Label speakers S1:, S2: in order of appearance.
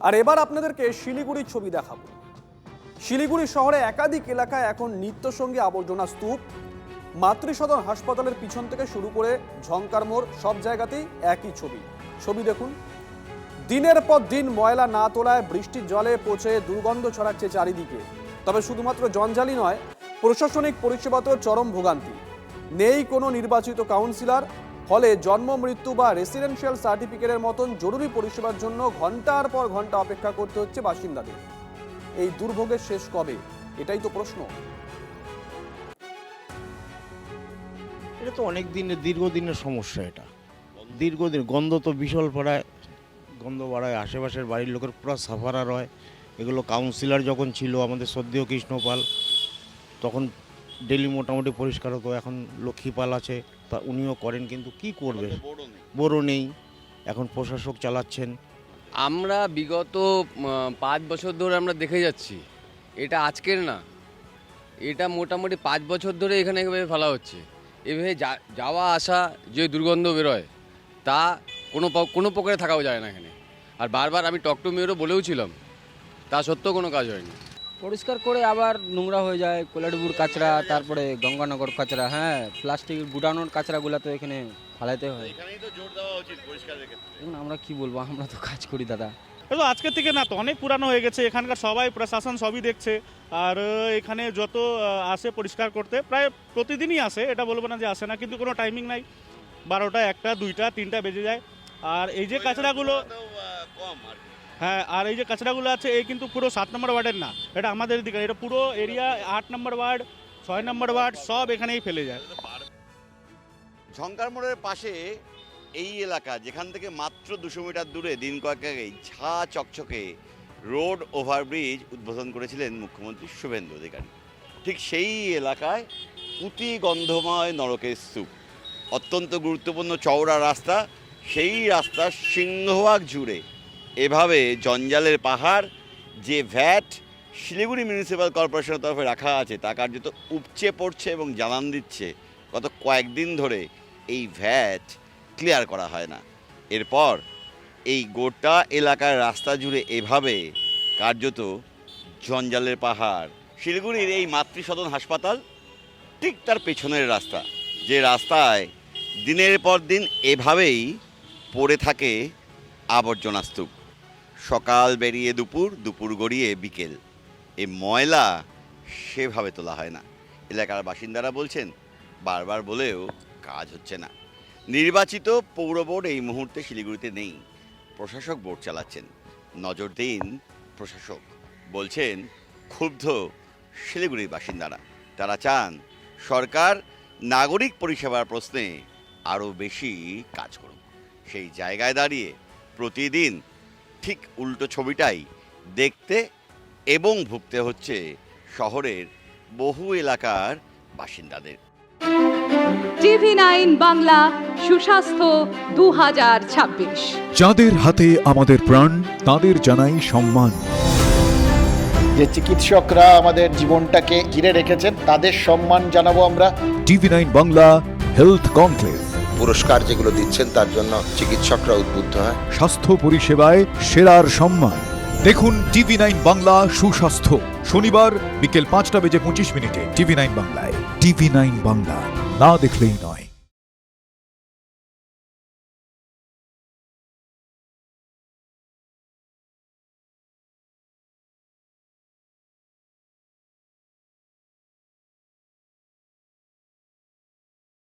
S1: আর এবার আপনাদেরকে শিলিগুড়ির ছবি দেখাবো। শিলিগুড়ি শহরে একাধিক এলাকায় এখন নিত্যসঙ্গী আবর্জনা স্তূপ। মাতৃসদন হাসপাতালের পিছন থেকে শুরু করে ঝংকার মোড়, সব জায়গাতেই একই ছবি দেখুন। দিনের পর দিন ময়লা না তোলায় বৃষ্টির জলে পচে দুর্গন্ধ ছড়াচ্ছে চারিদিকে। তবে শুধুমাত্র জঞ্জালই নয়, প্রশাসনিক পরিষেবাতেও চরম ভোগান্তি। নেই কোনো নির্বাচিত কাউন্সিলর, ফলে জন্ম মৃত্যু বা রেসিডেন্সিয়াল সার্টিফিকেটের মতন জরুরি পরিষেবার জন্য ঘন্টার পর ঘন্টা অপেক্ষা করতে হচ্ছে বাসিন্দাদের। এই দুর্ভোগের শেষ কবে, এটাই তো প্রশ্ন।
S2: এটা তো অনেক দিনের দীর্ঘদিনের সমস্যা। এটা দীর্ঘদিন গন্ধ তো বিশাল পড়ায়, গন্ধ বাড়ায়, আশেপাশের বাড়ির লোকের পুরো সাফারার হয়। এগুলো কাউন্সিলর যখন ছিল আমাদের শ্রদ্ধেয় কৃষ্ণপাল, তখন ডেলি মোটামুটি পরিষ্কার হতো। এখন লক্ষ্মীপাল আছে, তা উনিও করেন, কিন্তু কি করবে, বড় নেই। এখন প্রশাসক চালাচ্ছেন।
S3: আমরা বিগত 5 বছর ধরে আমরা দেখে যাচ্ছি, এটা আজকের না, এটা মোটামুটি 5 বছর ধরে এখানে এভাবে ফেলা হচ্ছে। এভাবে যাওয়া আসা যে দুর্গন্ধ বেরোয়, তা কোনো প্রকারে থাকাও যায় না এখানে। আর বারবার আমি টক টু মেয়রও বলেও ছিলাম, তা সত্ত্বেও কোনো কাজ হয়নি।
S4: পরিষ্কার করে আবার নোংরা হয়ে যায়। কোলাডুবুর কাঁচরা, তারপরে গঙ্গানগর কাঁচরা, হ্যাঁ, প্লাস্টিক গুটানোর কাঁচরাগুলো তো এখানে ফালাইতে হয়।
S5: এখানেই তো জোর দেওয়া উচিত পরিষ্কার রেখে।
S4: এখন আমরা কি বলবো, আমরা তো কাজ করি দাদা।
S6: তো আজকের থেকে না, তো অনেক পুরানো হয়ে গেছে। এখানকার সবাই, প্রশাসন সবই দেখছে। আর এখানে যত আসে পরিষ্কার করতে, প্রায় প্রতিদিনই আসে, এটা বলবো না যে আসে না, কিন্তু কোনো টাইমিং নাই। 12টা, 1টা, 2টা, 3টা বেজে যায়। আর এই যে কাঁচড়াগুলো, হ্যাঁ, আর এই যে কাঁচড়াগুলো আছে, এই কিন্তু পুরো 7 নম্বর ওয়ার্ডের না, এটা আমাদের দিকে। এটা পুরো এরিয়া 8 নম্বর ওয়ার্ড, 6 নম্বর ওয়ার্ড, সব এখানেই ফেলে যায়।
S5: ঝংকার মোড়ের পাশে এই এলাকা, যেখান থেকে মাত্র 200 মিটার দূরে দিন কয়েক আগেই ঝা চকচকে রোড ওভারব্রিজ উদ্বোধন করেছিলেন মুখ্যমন্ত্রী শুভেন্দু অধিকারী। ঠিক সেই এলাকায় পুঁতি গন্ধময় নরকের স্তূপ, অত্যন্ত গুরুত্বপূর্ণ চওড়া রাস্তা। সেই রাস্তা সিংহভাগ জুড়ে এভাবে জঞ্জালের পাহাড়। যে ভ্যাট শিলিগুড়ি মিউনিসিপ্যাল কর্পোরেশনের তরফে রাখা আছে, তা কার্যত উপচে পড়ছে এবং জানান দিচ্ছে গত কয়েকদিন ধরে এই ভ্যাট ক্লিয়ার করা হয় না। এরপর এই গোটা এলাকার রাস্তা জুড়ে এভাবে কার্যত জঞ্জালের পাহাড়। শিলিগুড়ির এই মাতৃসদন হাসপাতাল ঠিক তার পেছনের রাস্তা, যে রাস্তায় দিনের পর দিন এভাবেই পড়ে থাকে আবর্জনা স্তূপ। সকাল বেরিয়ে দুপুর, দুপুর গড়িয়ে বিকেল, এই ময়লা সেভাবে তোলা হয় না। এলাকার বাসিন্দারা বলছেন, বারবার বলেও কাজ হচ্ছে না। নির্বাচিত পৌর বোর্ড এই মুহূর্তে শিলিগুড়িতে নেই, প্রশাসক বোর্ড চালাচ্ছেন। নজর দিন প্রশাসক, বলছেন ক্ষুব্ধ শিলিগুড়ির বাসিন্দারা। তারা চান সরকার নাগরিক পরিষেবার প্রশ্নে আরও বেশি কাজ করুক। সেই জায়গায় দাঁড়িয়ে প্রতিদিন ঠিক উল্টো ছবিটাই দেখতে এবং ভুগতে হচ্ছে শহরের বহু এলাকার বাসিন্দাদের।
S7: TV9 বাংলা সুস্বাস্থ্য 2026।
S8: যাদের হাতে আমাদের প্রাণ, তাদের জানাই সম্মান।
S9: যে চিকিৎসকরা আমাদের জীবনটাকে ঘিরে রেখেছেন, তাদের সম্মান জানাবো আমরা।
S8: TV9 বাংলা হেলথ কনক্লেভ,
S10: পুরস্কার যেগুলো দিচ্ছেন তার জন্য চিকিৎসকরা উদ্বুদ্ধ হয়।
S8: স্বাস্থ্য পরিষেবায় সেরার সম্মান। দেখুন TV9 বাংলা সুস্বাস্থ্য, শনিবার বিকেল 5টা বেজে 25 মিনিটে TV9 বাংলায়। TV9 বাংলা, না দেখলেই নয়।